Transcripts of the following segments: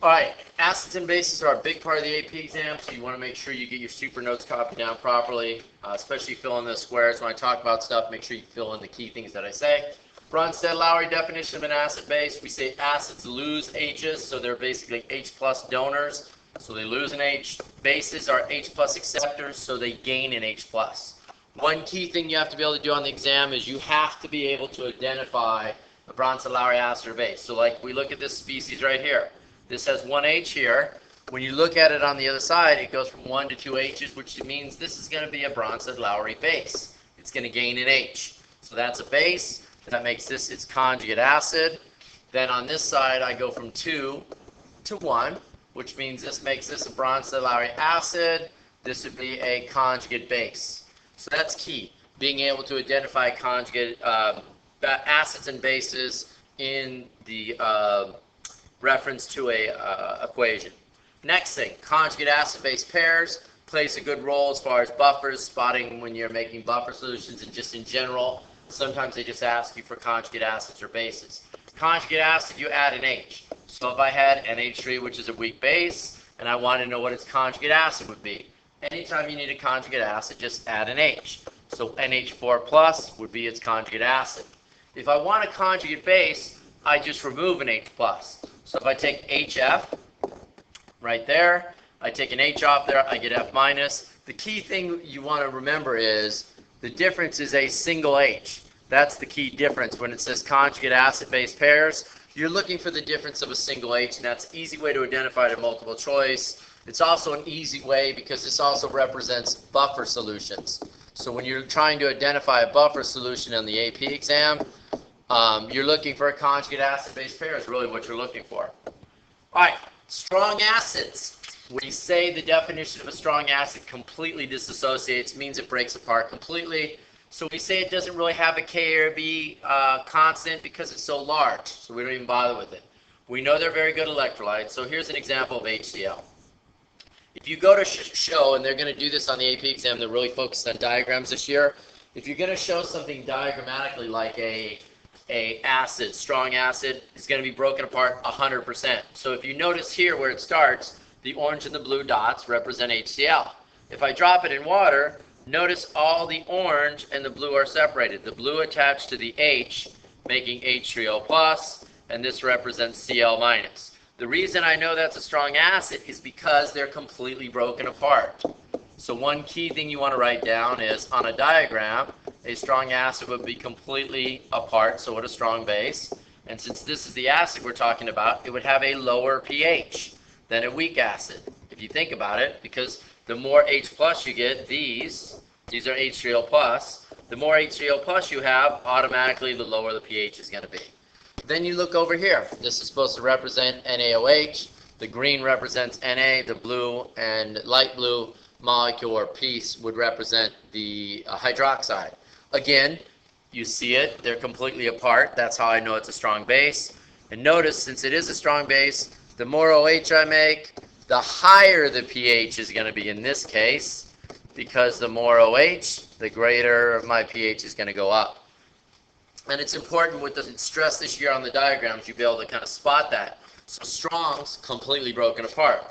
All right, acids and bases are a big part of the AP exam, so you want to make sure you get your super notes copied down properly, especially fill in the squares. When I talk about stuff, make sure you fill in the key things that I say. Bronsted-Lowry definition of an acid base, we say acids lose H's, so they're basically H plus donors, so they lose an H. Bases are H plus acceptors, so they gain an H plus. One key thing you have to be able to do on the exam is you have to be able to identify a Bronsted-Lowry acid or base. So like we look at this species right here. This has one H here. When you look at it on the other side, it goes from 1 to 2 H's, which means this is going to be a Bronsted-Lowry base. It's going to gain an H. So that's a base. That makes this its conjugate acid. Then on this side, I go from 2 to 1, which means this makes this a Bronsted-Lowry acid. This would be a conjugate base. So that's key, being able to identify conjugate acids and bases in the reference to a equation. Next thing, conjugate acid-base pairs plays a good role as far as buffers, spotting when you're making buffer solutions, and just in general, sometimes they just ask you for conjugate acids or bases. Conjugate acid, you add an H. So if I had NH3, which is a weak base, and I want to know what its conjugate acid would be, anytime you need a conjugate acid, just add an H. So NH4 plus would be its conjugate acid. If I want a conjugate base, I just remove an H plus. So if I take HF right there, I take an H off there, I get F minus. The key thing you want to remember is the difference is a single H. That's the key difference. When it says conjugate acid-base pairs, you're looking for the difference of a single H, and that's an easy way to identify it in multiple choice. It's also an easy way because this also represents buffer solutions. So when you're trying to identify a buffer solution in the AP exam, you're looking for a conjugate acid-base pair is really what you're looking for. All right, strong acids. We say the definition of a strong acid completely disassociates, means it breaks apart completely. So we say it doesn't really have a K or B constant because it's so large, so we don't even bother with it. We know they're very good electrolytes, so here's an example of HCl. If you go to show, and they're going to do this on the AP exam, they're really focused on diagrams this year. If you're going to show something diagrammatically like a acid, strong acid, is going to be broken apart 100%. So if you notice here where it starts, the orange and the blue dots represent HCl. If I drop it in water, notice all the orange and the blue are separated. The blue attached to the H, making H3O plus, and this represents Cl minus. The reason I know that's a strong acid is because they're completely broken apart. So one key thing you want to write down is on a diagram, a strong acid would be completely apart, so would a strong base. And since this is the acid we're talking about, it would have a lower pH than a weak acid, if you think about it, because the more H plus you get, these are H3O plus, the more H3O plus you have, automatically the lower the pH is going to be. Then you look over here. This is supposed to represent NaOH. The green represents Na, the blue and light blue molecule or piece would represent the hydroxide. Again, you see it, they're completely apart. That's how I know it's a strong base. And notice, since it is a strong base, the more OH I make, the higher the pH is going to be in this case, because the more OH, the greater my pH is going to go up. And it's important with the stress this year on the diagrams, you'll be able to kind of spot that. So strong's completely broken apart.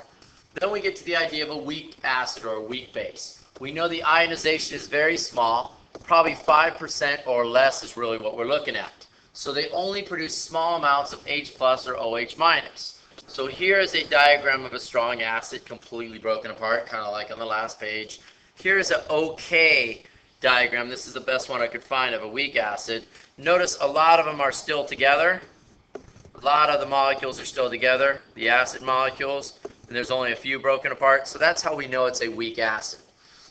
Then we get to the idea of a weak acid or a weak base. We know the ionization is very small, probably 5% or less is really what we're looking at. So they only produce small amounts of H plus or OH minus. So here is a diagram of a strong acid completely broken apart, kind of like on the last page. Here's an OK diagram. This is the best one I could find of a weak acid. Notice a lot of them are still together. A lot of the molecules are still together, the acid molecules, and there's only a few broken apart. So that's how we know it's a weak acid.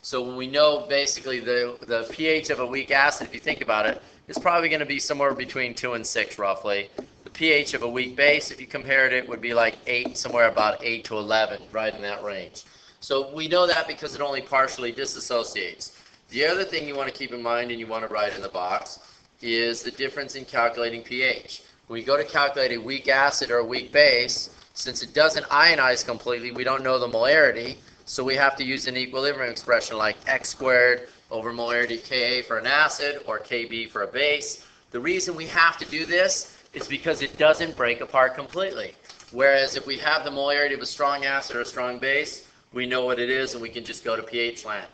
So when we know basically the pH of a weak acid, if you think about it, is probably going to be somewhere between 2 and 6 roughly. The pH of a weak base, if you compared it, would be like 8, somewhere about 8 to 11, right in that range. So we know that because it only partially disassociates. The other thing you want to keep in mind and you want to write in the box is the difference in calculating pH. When we go to calculate a weak acid or a weak base, since it doesn't ionize completely, we don't know the molarity, so we have to use an equilibrium expression like x squared over molarity Ka for an acid or Kb for a base. The reason we have to do this is because it doesn't break apart completely. Whereas if we have the molarity of a strong acid or a strong base, we know what it is and we can just go to pH land.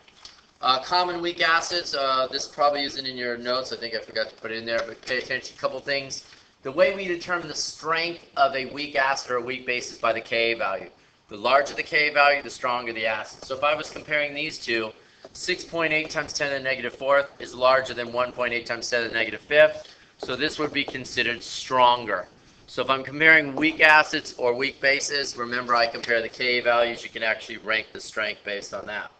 Common weak acids, this probably isn't in your notes. I think I forgot to put it in there, but pay attention to a couple things. The way we determine the strength of a weak acid or a weak base is by the Ka value. The larger the Ka value, the stronger the acid. So if I was comparing these two, 6.8 times 10 to the negative fourth is larger than 1.8 times 10 to the negative fifth. So this would be considered stronger. So if I'm comparing weak acids or weak bases, remember I compare the Ka values. You can actually rank the strength based on that.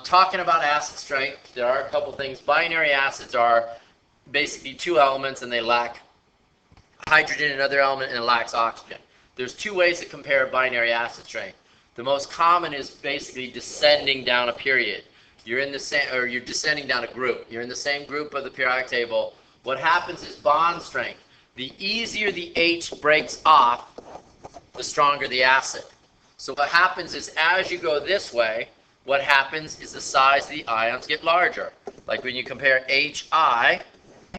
Talking about acid strength, there are a couple things. Binary acids are basically two elements and they lack hydrogen, another element, and it lacks oxygen. There's two ways to compare binary acid strength. The most common is basically descending down a period. You're in the same, or you're descending down a group. You're in the same group of the periodic table. What happens is bond strength. The easier the H breaks off, the stronger the acid. So what happens is as you go this way, what happens is the size of the ions get larger. Like when you compare HI,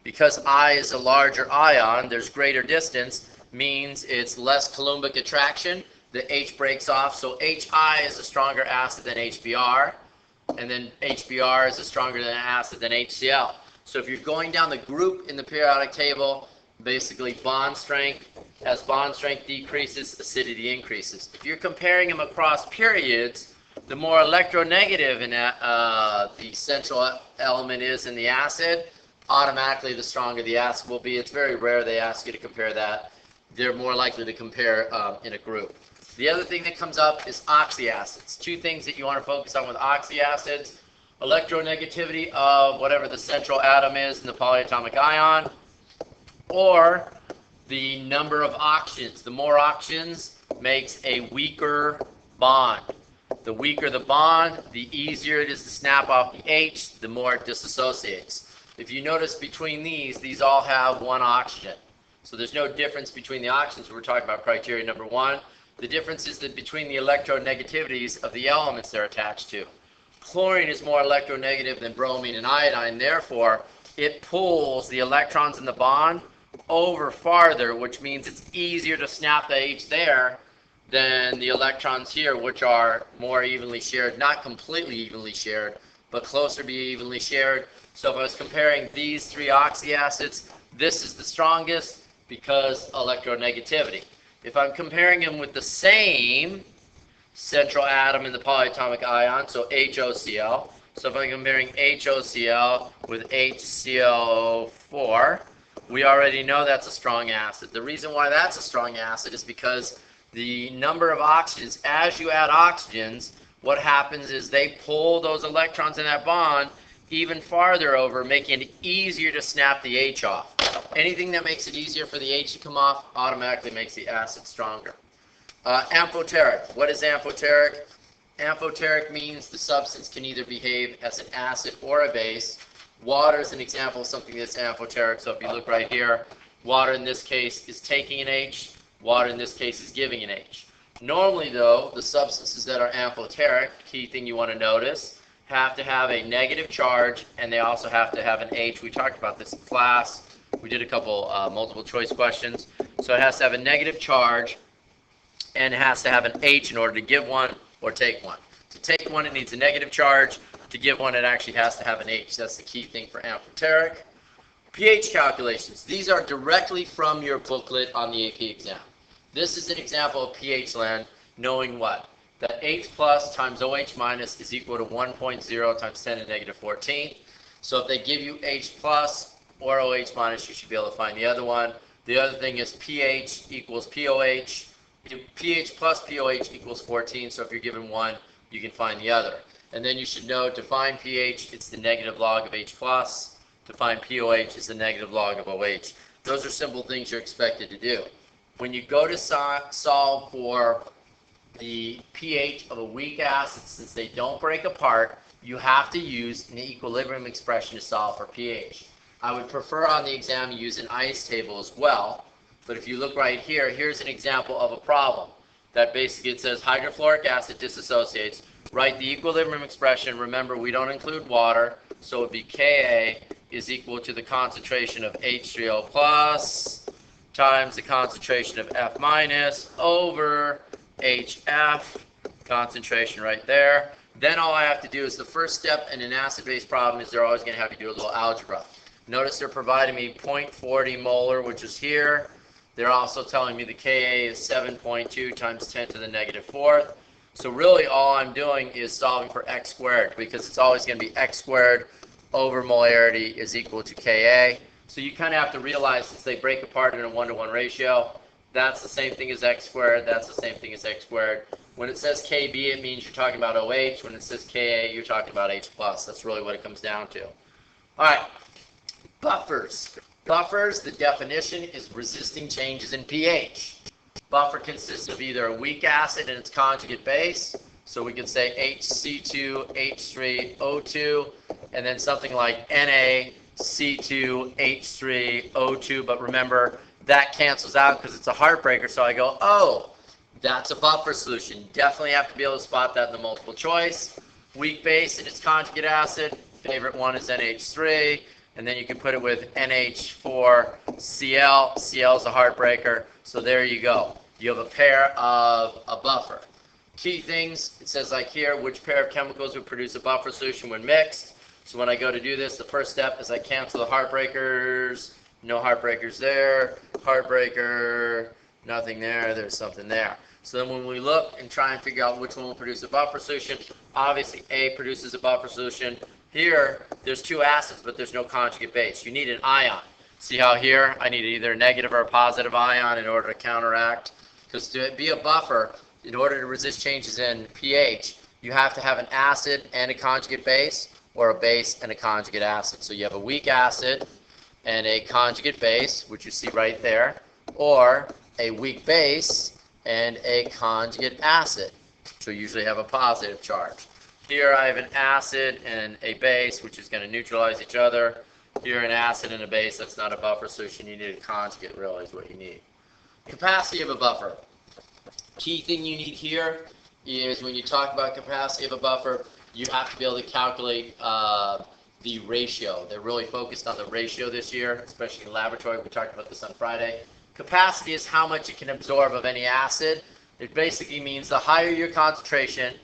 because I is a larger ion, there's greater distance, means it's less Coulombic attraction. The H breaks off, so HI is a stronger acid than HBr, and then HBr is a stronger acid than HCl. So if you're going down the group in the periodic table, basically bond strength, as bond strength decreases, acidity increases. If you're comparing them across periods, the more electronegative in the central element is in the acid, automatically the stronger the acid will be. It's very rare they ask you to compare that. They're more likely to compare in a group. The other thing that comes up is oxyacids. Two things that you want to focus on with oxyacids: electronegativity of whatever the central atom is in the polyatomic ion, or the number of oxygens. The more oxygens makes a weaker bond. The weaker the bond, the easier it is to snap off the H, the more it disassociates. If you notice between these all have one oxygen. So there's no difference between the oxygens. We're talking about criteria number one. The difference is that between the electronegativities of the elements they're attached to. Chlorine is more electronegative than bromine and iodine, therefore it pulls the electrons in the bond over farther, which means it's easier to snap the H there than the electrons here, which are more evenly shared, not completely evenly shared, but closer to be evenly shared. So if I was comparing these three oxyacids, this is the strongest because electronegativity. If I'm comparing them with the same central atom in the polyatomic ion, so HOCl, so if I'm comparing HOCl with HClO4, we already know that's a strong acid. The reason why that's a strong acid is because the number of oxygens, as you add oxygens, what happens is they pull those electrons in that bond even farther over, making it easier to snap the H off. Anything that makes it easier for the H to come off automatically makes the acid stronger. Amphoteric. What is amphoteric? Amphoteric means the substance can either behave as an acid or a base. Water is an example of something that's amphoteric. So if you look right here, water in this case is taking an H. Water in this case is giving an H. Normally though, the substances that are amphoteric, key thing you want to notice, have to have a negative charge and they also have to have an H. We talked about this in class. We did a couple multiple choice questions. So it has to have a negative charge and it has to have an H in order to give one or take one. To take one, it needs a negative charge. To give one, it actually has to have an H. That's the key thing for amphoteric. pH calculations. These are directly from your booklet on the AP exam. This is an example of pH land, knowing what? That H plus times OH minus is equal to 1.0 times 10 to the negative 14. So if they give you H plus or OH minus, you should be able to find the other one. The other thing is pH equals POH. pH plus POH equals 14. So if you're given one, you can find the other. And then you should know to find pH, it's the negative log of H plus. To find POH, it's the negative log of OH. Those are simple things you're expected to do. When you go to solve for the pH of a weak acid, since they don't break apart, you have to use an equilibrium expression to solve for pH. I would prefer on the exam you use an ICE table as well, but if you look right here, here's an example of a problem that basically it says hydrofluoric acid disassociates. Write the equilibrium expression. Remember, we don't include water, so it would be Ka is equal to the concentration of H3O plus times the concentration of F minus over HF, concentration right there. Then all I have to do is the first step in an acid-base problem is they're always going to have you do a little algebra. Notice they're providing me 0.40 molar, which is here. They're also telling me the Ka is 7.2 times 10 to the negative fourth. So really all I'm doing is solving for x squared, because it's always going to be x squared over molarity is equal to Ka. So you kind of have to realize, since they break apart in a 1-to-1 ratio, that's the same thing as x squared, that's the same thing as x squared. When it says Kb, it means you're talking about OH. When it says Ka, you're talking about H+. That's really what it comes down to. All right, buffers. Buffers, the definition is resisting changes in pH. Buffer consists of either a weak acid and its conjugate base, so we could say HC2, H3, O2, and then something like NaC2, H3, O2, but remember, that cancels out because it's a heartbreaker, so I go, oh, that's a buffer solution. Definitely have to be able to spot that in the multiple choice. Weak base and its conjugate acid, favorite one is NH3, and then you can put it with NH4Cl. Cl is a heartbreaker, so there you go. You have a pair of a buffer. Key things, it says like here, which pair of chemicals would produce a buffer solution when mixed. So when I go to do this, the first step is I cancel the heartbreakers. No heartbreakers there. Heartbreaker, nothing there. There's something there. So then when we look and try and figure out which one will produce a buffer solution, obviously A produces a buffer solution. Here, there's two acids, but there's no conjugate base. You need an ion. See how here I need either a negative or a positive ion in order to counteract? Because to be a buffer, in order to resist changes in pH, you have to have an acid and a conjugate base, or a base and a conjugate acid. So you have a weak acid and a conjugate base, which you see right there, or a weak base and a conjugate acid, which will usually have a positive charge. Here I have an acid and a base, which is going to neutralize each other. Here an acid and a base, that's not a buffer solution. You need a conjugate, really, is what you need. Capacity of a buffer. Key thing you need here is when you talk about capacity of a buffer, you have to be able to calculate the ratio. They're really focused on the ratio this year, especially in laboratory. We talked about this on Friday. Capacity is how much it can absorb of any acid. It basically means the higher your concentration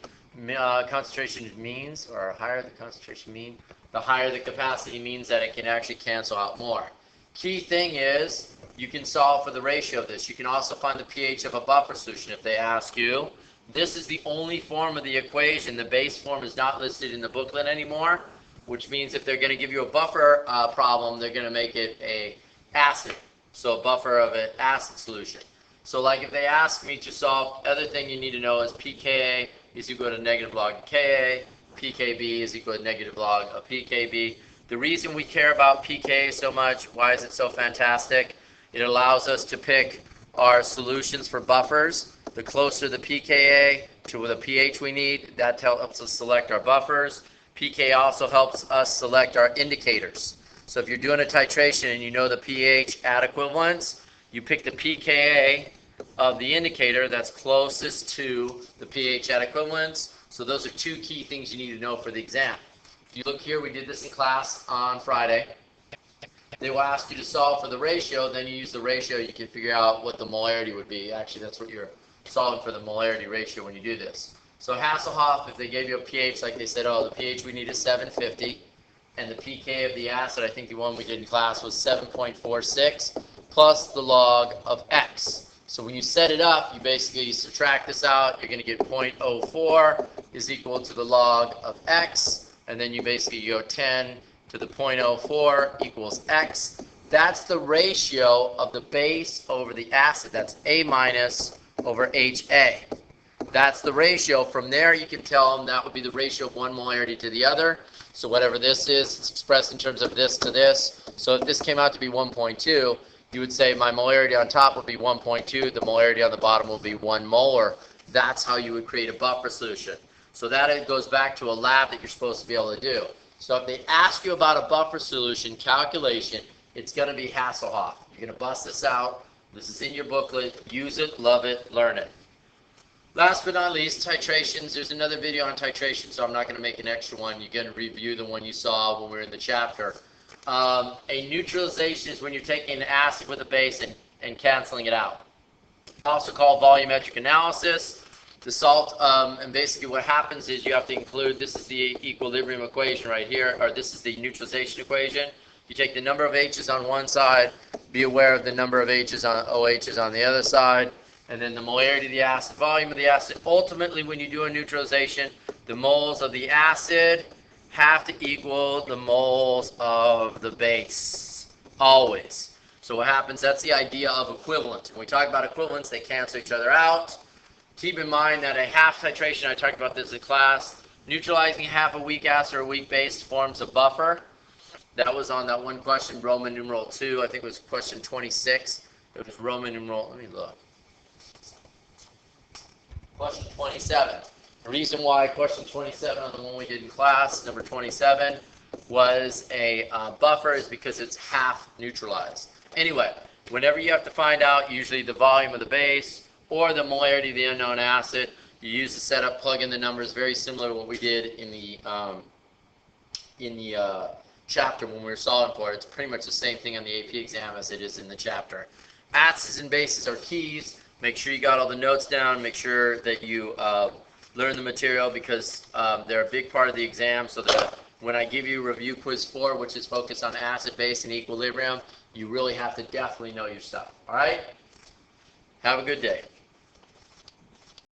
means, or higher the concentration mean, the higher the capacity means that it can actually cancel out more. Key thing is you can solve for the ratio of this. You can also find the pH of a buffer solution if they ask you. This is the only form of the equation. The base form is not listed in the booklet anymore, which means if they're going to give you a buffer problem, they're going to make it a acid. So a buffer of an acid solution. So like if they ask me to solve, other thing you need to know is pKa is equal to negative log of Ka, pKb is equal to negative log of pKb. The reason we care about pKa so much, why is it so fantastic? It allows us to pick our solutions for buffers. The closer the pKa to the pH we need, that helps us select our buffers. pK also helps us select our indicators. So if you're doing a titration and you know the pH at equivalence, you pick the pKa of the indicator that's closest to the pH at equivalence. So those are two key things you need to know for the exam. If you look here, we did this in class on Friday. They will ask you to solve for the ratio, then you use the ratio, you can figure out what the molarity would be. Actually, that's what you're solving for, the molarity ratio when you do this. So Hasselhoff, if they gave you a pH, like they said, oh, the pH we need is 750, and the pK of the acid, I think the one we did in class was 7.46, plus the log of x. So when you set it up, you basically subtract this out, you're going to get 0.04 is equal to the log of x, and then you basically go 10 to the 0.04 equals x. That's the ratio of the base over the acid. That's A minus over HA. That's the ratio. From there, you can tell them that would be the ratio of one molarity to the other. So whatever this is, it's expressed in terms of this to this. So if this came out to be 1.2, you would say my molarity on top would be 1.2. The molarity on the bottom will be 1 molar. That's how you would create a buffer solution. So that goes back to a lab that you're supposed to be able to do. So if they ask you about a buffer solution calculation, it's going to be Hasselhoff. You're going to bust this out. This is in your booklet. Use it, love it, learn it. Last but not least, titrations. There's another video on titration, so I'm not going to make an extra one. You're going to review the one you saw when we were in the chapter. A neutralization is when you're taking an acid with a base and canceling it out. Also called volumetric analysis. The salt, and basically what happens is you have to include, this is the equilibrium equation right here, or this is the neutralization equation. You take the number of H's on one side, be aware of the number of H's on OH's on the other side, and then the molarity of the acid, volume of the acid. Ultimately, when you do a neutralization, the moles of the acid have to equal the moles of the base, always. So what happens, that's the idea of equivalence. When we talk about equivalence, they cancel each other out. Keep in mind that a half titration, I talked about this in class, neutralizing half a weak acid or a weak base forms a buffer. That was on that one question, Roman numeral 2. I think it was question 26. It was Roman numeral, let me look. Question 27. The reason why question 27 on the one we did in class, number 27, was a buffer is because it's half neutralized. Anyway, whenever you have to find out usually the volume of the base or the molarity of the unknown acid, you use the setup, plug in the numbers, very similar to what we did in the chapter when we were solving for it. It's pretty much the same thing on the AP exam as it is in the chapter. Acids and bases are keys. Make sure you got all the notes down. Make sure that you learn the material because they're a big part of the exam, so that when I give you review quiz 4, which is focused on acid, base, and equilibrium, you really have to definitely know your stuff. All right? Have a good day.